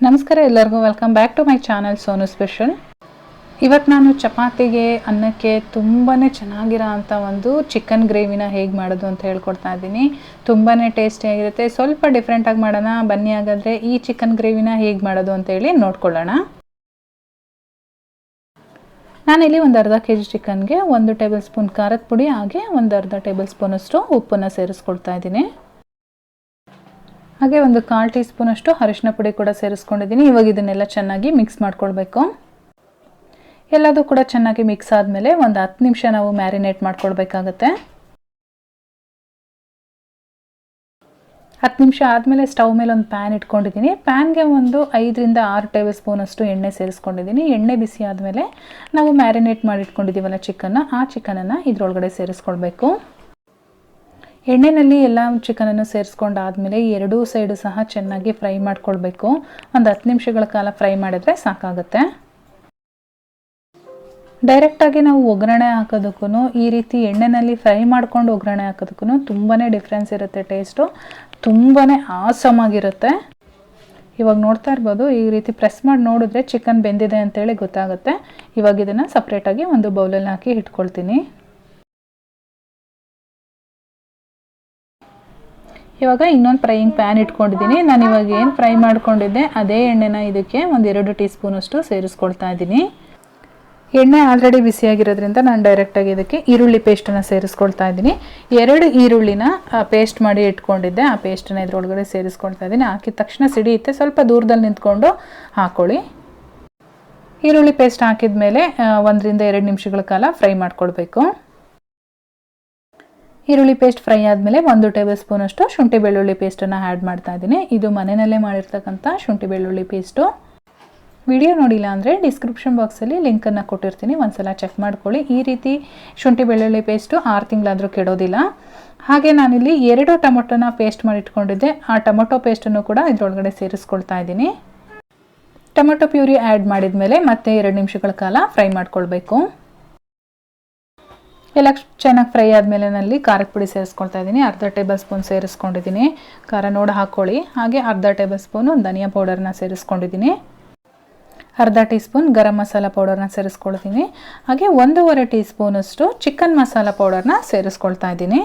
ನಮಸ್ಕಾರ ಎಲ್ಲರಿಗೂ welcome back to my channel Sonu special. ಇವತ್ತು ನಾನು ಚಪಾತಿಗೆ ಅನ್ನಕ್ಕೆ ತುಂಬಾ ಚೆನ್ನಾಗಿರೋ ಅಂಥ ಒಂದು ಚಿಕನ್ ಗ್ರೇವಿನ ಹೇಗೆ ಮಾಡೋದು ಅಂತ ಹೇಳ್ಕೊಡ್ತಾ ಇದ್ದೀನಿ. ತುಂಬಾ ಟೇಸ್ಟಿಯಾಗಿರುತ್ತೆ. ಸ್ವಲ್ಪ ಡಿಫ್ರೆಂಟಾಗಿ ಮಾಡೋಣ ಬನ್ನಿ. ಹಾಗಾದರೆ ಈ ಚಿಕನ್ ಗ್ರೇವಿನ ಹೇಗೆ ಮಾಡೋದು ಅಂತೇಳಿ ನೋಡ್ಕೊಳ್ಳೋಣ. ನಾನಿಲ್ಲಿ ಒಂದು ಅರ್ಧ ಕೆ ಜಿ ಚಿಕನ್ಗೆ 1 ಟೇಬಲ್ ಸ್ಪೂನ್ ಖಾರದ ಪುಡಿ ಹಾಗೆ ಒಂದು ಅರ್ಧ ಟೇಬಲ್ ಸ್ಪೂನಷ್ಟು ಉಪ್ಪನ್ನು ಸೇರಿಸ್ಕೊಳ್ತಾ ಇದ್ದೀನಿ. ಹಾಗೆ ಒಂದು 1/4 ಟೀ ಸ್ಪೂನಷ್ಟು ಅರಿಶಿನ ಪುಡಿ ಕೂಡ ಸೇರಿಸ್ಕೊಂಡಿದ್ದೀನಿ. ಇವಾಗ ಇದನ್ನೆಲ್ಲ ಚೆನ್ನಾಗಿ ಮಿಕ್ಸ್ ಮಾಡ್ಕೊಳ್ಬೇಕು. ಎಲ್ಲದೂ ಕೂಡ ಚೆನ್ನಾಗಿ ಮಿಕ್ಸ್ ಆದಮೇಲೆ ಒಂದು 10 ನಿಮಿಷ ನಾವು ಮ್ಯಾರಿನೇಟ್ ಮಾಡ್ಕೊಳ್ಬೇಕಾಗತ್ತೆ. 10 ನಿಮಿಷ ಆದಮೇಲೆ ಸ್ಟವ್ ಮೇಲೆ ಒಂದು ಪ್ಯಾನ್ ಇಟ್ಕೊಂಡಿದ್ದೀನಿ. ಪ್ಯಾನ್ಗೆ ಒಂದು 5 ರಿಂದ 6 ಟೇಬಲ್ ಸ್ಪೂನಷ್ಟು ಎಣ್ಣೆ ಸೇರಿಸ್ಕೊಂಡಿದ್ದೀನಿ. ಎಣ್ಣೆ ಬಿಸಿ ಆದಮೇಲೆ ನಾವು ಮ್ಯಾರಿನೇಟ್ ಮಾಡಿ ಇಟ್ಕೊಂಡಿದ್ದೀವಲ್ಲ ಆ ಚಿಕನನ್ನು ಇದರೊಳಗಡೆ ಸೇರಿಸ್ಕೊಳ್ಬೇಕು. ಎಣ್ಣೆಯಲ್ಲಿ ಎಲ್ಲ ಚಿಕನನ್ನು ಸೇರಿಸ್ಕೊಂಡಾದಮೇಲೆ ಎರಡೂ ಸೈಡು ಸಹ ಚೆನ್ನಾಗಿ ಫ್ರೈ ಮಾಡ್ಕೊಳ್ಬೇಕು. ಒಂದು 10 ನಿಮಿಷಗಳ ಕಾಲ ಫ್ರೈ ಮಾಡಿದ್ರೆ ಸಾಕಾಗುತ್ತೆ. ಡೈರೆಕ್ಟಾಗಿ ನಾವು ಒಗ್ಗರಣೆ ಹಾಕೋದಕ್ಕೂ ಈ ರೀತಿ ಎಣ್ಣೆಯಲ್ಲಿ ಫ್ರೈ ಮಾಡ್ಕೊಂಡು ಒಗ್ಗರಣೆ ಹಾಕೋದಕ್ಕೂ ತುಂಬಾ ಡಿಫ್ರೆನ್ಸ್ ಇರುತ್ತೆ. ಟೇಸ್ಟು ತುಂಬಾ ಆಸಮ್ ಆಗಿರುತ್ತೆ. ಇವಾಗ ನೋಡ್ತಾ ಇರ್ಬೋದು, ಈ ರೀತಿ ಪ್ರೆಸ್ ಮಾಡಿ ನೋಡಿದ್ರೆ ಚಿಕನ್ ಬೆಂದಿದೆ ಅಂತೇಳಿ ಗೊತ್ತಾಗುತ್ತೆ. ಇವಾಗ ಇದನ್ನು ಸಪ್ರೇಟಾಗಿ ಒಂದು ಬೌಲಲ್ಲಿ ಹಾಕಿ ಇಟ್ಕೊಳ್ತೀನಿ. ಇವಾಗ ಇನ್ನೊಂದು ಫ್ರೈಯಿಂಗ್ ಪ್ಯಾನ್ ಇಟ್ಕೊಂಡಿದ್ದೀನಿ. ನಾನು ಇವಾಗ ಏನು ಫ್ರೈ ಮಾಡ್ಕೊಂಡಿದ್ದೆ ಅದೇ ಎಣ್ಣೆನ ಇದಕ್ಕೆ ಒಂದು 2 ಟೀ ಸ್ಪೂನಷ್ಟು ಸೇರಿಸ್ಕೊಳ್ತಾ ಇದ್ದೀನಿ. ಎಣ್ಣೆ ಆಲ್ರೆಡಿ ಬಿಸಿಯಾಗಿರೋದ್ರಿಂದ ನಾನು ಡೈರೆಕ್ಟಾಗಿ ಇದಕ್ಕೆ ಈರುಳ್ಳಿ ಪೇಸ್ಟನ್ನು ಸೇರಿಸ್ಕೊಳ್ತಾ ಇದ್ದೀನಿ. 2 ಈರುಳ್ಳಿನ ಪೇಸ್ಟ್ ಮಾಡಿ ಇಟ್ಕೊಂಡಿದ್ದೆ. ಆ ಪೇಸ್ಟನ್ನು ಇದರೊಳಗಡೆ ಸೇರಿಸ್ಕೊಳ್ತಾ ಇದ್ದೀನಿ. ಹಾಕಿದ ತಕ್ಷಣ ಸಿಡಿಯುತ್ತೆ, ಸ್ವಲ್ಪ ದೂರದಲ್ಲಿ ನಿಂತ್ಕೊಂಡು ಹಾಕ್ಕೊಳ್ಳಿ. ಈರುಳ್ಳಿ ಪೇಸ್ಟ್ ಹಾಕಿದ ಮೇಲೆ 1 ರಿಂದ 2 ನಿಮಿಷಗಳ ಕಾಲ ಫ್ರೈ ಮಾಡ್ಕೊಳ್ಬೇಕು. ಈರುಳ್ಳಿ ಪೇಸ್ಟ್ ಫ್ರೈ ಆದಮೇಲೆ 1 ಟೇಬಲ್ ಸ್ಪೂನಷ್ಟು ಶುಂಠಿ ಬೆಳ್ಳುಳ್ಳಿ ಪೇಸ್ಟನ್ನು ಆ್ಯಡ್ ಮಾಡ್ತಾ ಇದ್ದೀನಿ. ಇದು ಮನೆಯಲ್ಲೇ ಮಾಡಿರ್ತಕ್ಕಂಥ ಶುಂಠಿ ಬೆಳ್ಳುಳ್ಳಿ ಪೇಸ್ಟು. ವಿಡಿಯೋ ನೋಡಿಲ್ಲ ಅಂದರೆ ಡಿಸ್ಕ್ರಿಪ್ಷನ್ ಬಾಕ್ಸಲ್ಲಿ ಲಿಂಕನ್ನು ಕೊಟ್ಟಿರ್ತೀನಿ, ಒಂದ್ಸಲ ಚೆಕ್ ಮಾಡ್ಕೊಳ್ಳಿ. ಈ ರೀತಿ ಶುಂಠಿ ಬೆಳ್ಳುಳ್ಳಿ ಪೇಸ್ಟು 6 ತಿಂಗಳಾದರೂ ಕೆಡೋದಿಲ್ಲ. ಹಾಗೆ ನಾನಿಲ್ಲಿ 2 ಟೊಮೊಟೊನ ಪೇಸ್ಟ್ ಮಾಡಿ ಇಟ್ಕೊಂಡಿದ್ದೆ. ಆ ಟೊಮೊಟೊ ಪೇಸ್ಟನ್ನು ಕೂಡ ಇದರೊಳಗಡೆ ಸೇರಿಸ್ಕೊಳ್ತಾ ಇದ್ದೀನಿ. ಟೊಮೊಟೊ ಪ್ಯೂರಿ ಆ್ಯಡ್ ಮಾಡಿದ ಮೇಲೆ ಮತ್ತೆ 2 ನಿಮಿಷಗಳ ಕಾಲ ಫ್ರೈ ಮಾಡ್ಕೊಳ್ಬೇಕು. ಎಲ್ಲ ಚೆನ್ನಾಗಿ ಫ್ರೈ ಆದಮೇಲೆ ನಲ್ಲಿ ಖಾರದ ಪುಡಿ ಸೇರಿಸ್ಕೊಳ್ತಾ ಇದ್ದೀನಿ. ಅರ್ಧ ಟೇಬಲ್ ಸ್ಪೂನ್ ಸೇರಿಸ್ಕೊಂಡಿದ್ದೀನಿ. ಖಾರ ನೋಡಿ ಹಾಕ್ಕೊಳ್ಳಿ. ಹಾಗೆ ಅರ್ಧ ಟೇಬಲ್ ಸ್ಪೂನು ಧನಿಯಾ ಪೌಡರ್ನ ಸೇರಿಸ್ಕೊಂಡಿದ್ದೀನಿ. ಅರ್ಧ ಟೀ ಸ್ಪೂನ್ ಗರಂ ಮಸಾಲ ಪೌಡರ್ನ ಸೇರಿಸ್ಕೊಳ್ತೀನಿ. ಹಾಗೆ 1.5 ಟೀ ಸ್ಪೂನಷ್ಟು ಚಿಕನ್ ಮಸಾಲ ಪೌಡರ್ನ ಸೇರಿಸ್ಕೊಳ್ತಾ ಇದ್ದೀನಿ.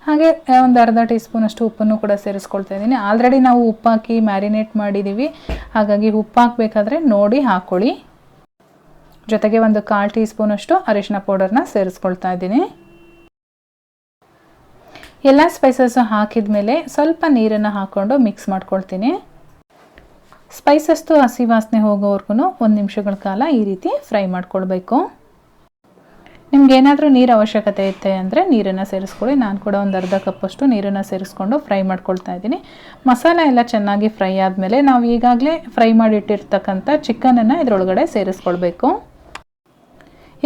ಹಾಗೆ ಒಂದು ಅರ್ಧ ಟೀ ಸ್ಪೂನಷ್ಟು ಉಪ್ಪನ್ನು ಕೂಡ ಸೇರಿಸ್ಕೊಳ್ತಾ ಇದ್ದೀನಿ. ಆಲ್ರೆಡಿ ನಾವು ಉಪ್ಪು ಹಾಕಿ ಮ್ಯಾರಿನೇಟ್ ಮಾಡಿದ್ದೀವಿ, ಹಾಗಾಗಿ ಉಪ್ಪು ಹಾಕಬೇಕಾದ್ರೆ ನೋಡಿ ಹಾಕ್ಕೊಳ್ಳಿ. ಜೊತೆಗೆ ಒಂದು 1/4 ಟೀ ಸ್ಪೂನಷ್ಟು ಅರಿಶಿನ ಪೌಡರ್ನ ಸೇರಿಸ್ಕೊಳ್ತಾ ಇದ್ದೀನಿ. ಎಲ್ಲ ಸ್ಪೈಸಸ್ಸು ಹಾಕಿದ ಮೇಲೆ ಸ್ವಲ್ಪ ನೀರನ್ನು ಹಾಕ್ಕೊಂಡು ಮಿಕ್ಸ್ ಮಾಡ್ಕೊಳ್ತೀನಿ. ಸ್ಪೈಸಸ್ದು ಹಸಿ ವಾಸನೆ ಹೋಗೋವರೆಗೂ 1 ನಿಮಿಷಗಳ ಕಾಲ ಈ ರೀತಿ ಫ್ರೈ ಮಾಡ್ಕೊಳ್ಬೇಕು. ನಿಮ್ಗೆ ಏನಾದರೂ ನೀರು ಅವಶ್ಯಕತೆ ಇತ್ತೆ ಅಂದರೆ ನೀರನ್ನು ಸೇರಿಸ್ಕೊಳ್ಳಿ. ನಾನು ಕೂಡ ಒಂದು ಅರ್ಧ ಕಪ್ಪಷ್ಟು ನೀರನ್ನು ಸೇರಿಸ್ಕೊಂಡು ಫ್ರೈ ಮಾಡ್ಕೊಳ್ತಾ ಇದ್ದೀನಿ. ಮಸಾಲ ಎಲ್ಲ ಚೆನ್ನಾಗಿ ಫ್ರೈ ಆದಮೇಲೆ ನಾವು ಈಗಾಗಲೇ ಫ್ರೈ ಮಾಡಿಟ್ಟಿರ್ತಕ್ಕಂಥ ಚಿಕನನ್ನು ಇದರೊಳಗಡೆ ಸೇರಿಸ್ಕೊಳ್ಬೇಕು.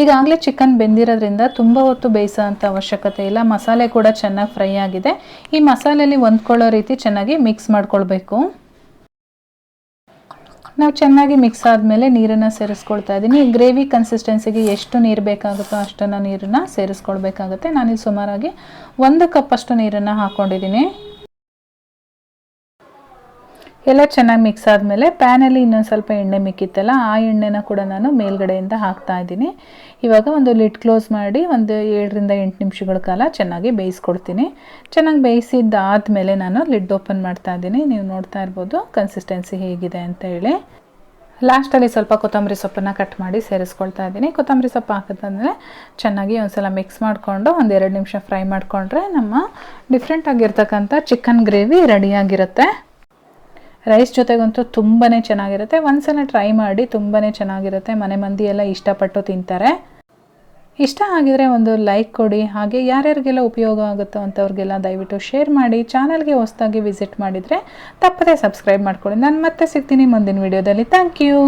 ಈಗಾಗಲೇ ಚಿಕನ್ ಬೆಂದಿರೋದ್ರಿಂದ ತುಂಬ ಹೊತ್ತು ಬೇಯಿಸೋ ಅಂಥ ಅವಶ್ಯಕತೆ ಇಲ್ಲ. ಮಸಾಲೆ ಕೂಡ ಚೆನ್ನಾಗಿ ಫ್ರೈ ಆಗಿದೆ. ಈ ಮಸಾಲೆಯಲ್ಲಿ ಹೊಂದ್ಕೊಳ್ಳೋ ರೀತಿ ಚೆನ್ನಾಗಿ ಮಿಕ್ಸ್ ಮಾಡ್ಕೊಳ್ಬೇಕು. ನಾವು ಚೆನ್ನಾಗಿ ಮಿಕ್ಸ್ ಆದಮೇಲೆ ನೀರನ್ನು ಸೇರಿಸ್ಕೊಳ್ತಾ ಇದ್ದೀನಿ. ಗ್ರೇವಿ ಕನ್ಸಿಸ್ಟೆನ್ಸಿಗೆ ಎಷ್ಟು ನೀರು ಬೇಕಾಗುತ್ತೋ ಅಷ್ಟನ್ನು ನೀರನ್ನು ಸೇರಿಸ್ಕೊಳ್ಬೇಕಾಗುತ್ತೆ. ನಾನಿಲ್ಲಿ ಸುಮಾರಾಗಿ 1 ಕಪ್ಪಷ್ಟು ನೀರನ್ನು ಹಾಕ್ಕೊಂಡಿದ್ದೀನಿ. ಎಲ್ಲ ಚೆನ್ನಾಗಿ ಮಿಕ್ಸ್ ಆದಮೇಲೆ ಪ್ಯಾನಲ್ಲಿ ಇನ್ನೊಂದು ಸ್ವಲ್ಪ ಎಣ್ಣೆ ಮಿಕ್ಕಿತ್ತಲ್ಲ, ಆ ಎಣ್ಣೆನ ಕೂಡ ನಾನು ಮೇಲ್ಗಡೆಯಿಂದ ಹಾಕ್ತಾ ಇದ್ದೀನಿ. ಇವಾಗ ಒಂದು ಲಿಡ್ ಕ್ಲೋಸ್ ಮಾಡಿ ಒಂದು 7 ರಿಂದ 8 ನಿಮಿಷಗಳ ಕಾಲ ಚೆನ್ನಾಗಿ ಬೇಯಿಸ್ಕೊಡ್ತೀನಿ. ಚೆನ್ನಾಗಿ ಬೇಯಿಸಿದ್ದಾದಮೇಲೆ ನಾನು ಲಿಡ್ ಓಪನ್ ಮಾಡ್ತಾ ಇದ್ದೀನಿ. ನೀವು ನೋಡ್ತಾ ಇರ್ಬೋದು ಕನ್ಸಿಸ್ಟೆನ್ಸಿ ಹೇಗಿದೆ ಅಂತ ಹೇಳಿ. ಲಾಸ್ಟಲ್ಲಿ ಸ್ವಲ್ಪ ಕೊತ್ತಂಬರಿ ಸೊಪ್ಪನ್ನು ಕಟ್ ಮಾಡಿ ಸೇರಿಸ್ಕೊಳ್ತಾ ಇದ್ದೀನಿ. ಕೊತ್ತಂಬರಿ ಸೊಪ್ಪು ಹಾಕಿದ್ಮೇಲೆ ಚೆನ್ನಾಗಿ ಒಂದು ಸಲ ಮಿಕ್ಸ್ ಮಾಡಿಕೊಂಡು ಒಂದು 2 ನಿಮಿಷ ಫ್ರೈ ಮಾಡಿಕೊಂಡ್ರೆ ನಮ್ಮ ಡಿಫ್ರೆಂಟ್ ಆಗಿರ್ತಕ್ಕಂಥ ಚಿಕನ್ ಗ್ರೇವಿ ರೆಡಿಯಾಗಿರುತ್ತೆ. ರೈಸ್ ಜೊತೆಗಂತೂ ತುಂಬಾ ಚೆನ್ನಾಗಿರುತ್ತೆ. ಒಂದ್ಸಲ ಟ್ರೈ ಮಾಡಿ, ತುಂಬಾ ಚೆನ್ನಾಗಿರುತ್ತೆ. ಮನೆ ಮಂದಿ ಎಲ್ಲ ಇಷ್ಟಪಟ್ಟು ತಿಂತಾರೆ. ಇಷ್ಟ ಆಗಿದರೆ ಒಂದು ಲೈಕ್ ಕೊಡಿ. ಹಾಗೆ ಯಾರ್ಯಾರಿಗೆಲ್ಲ ಉಪಯೋಗ ಆಗುತ್ತೋ ಅಂಥವ್ರಿಗೆಲ್ಲ ದಯವಿಟ್ಟು ಶೇರ್ ಮಾಡಿ. ಚಾನಲ್ಗೆ ಹೊಸದಾಗಿ ವಿಸಿಟ್ ಮಾಡಿದರೆ ತಪ್ಪದೇ ಸಬ್ಸ್ಕ್ರೈಬ್ ಮಾಡ್ಕೊಳ್ಳಿ. ನಾನು ಮತ್ತೆ ಸಿಗ್ತೀನಿ ಮುಂದಿನ ವಿಡಿಯೋದಲ್ಲಿ. Thank you.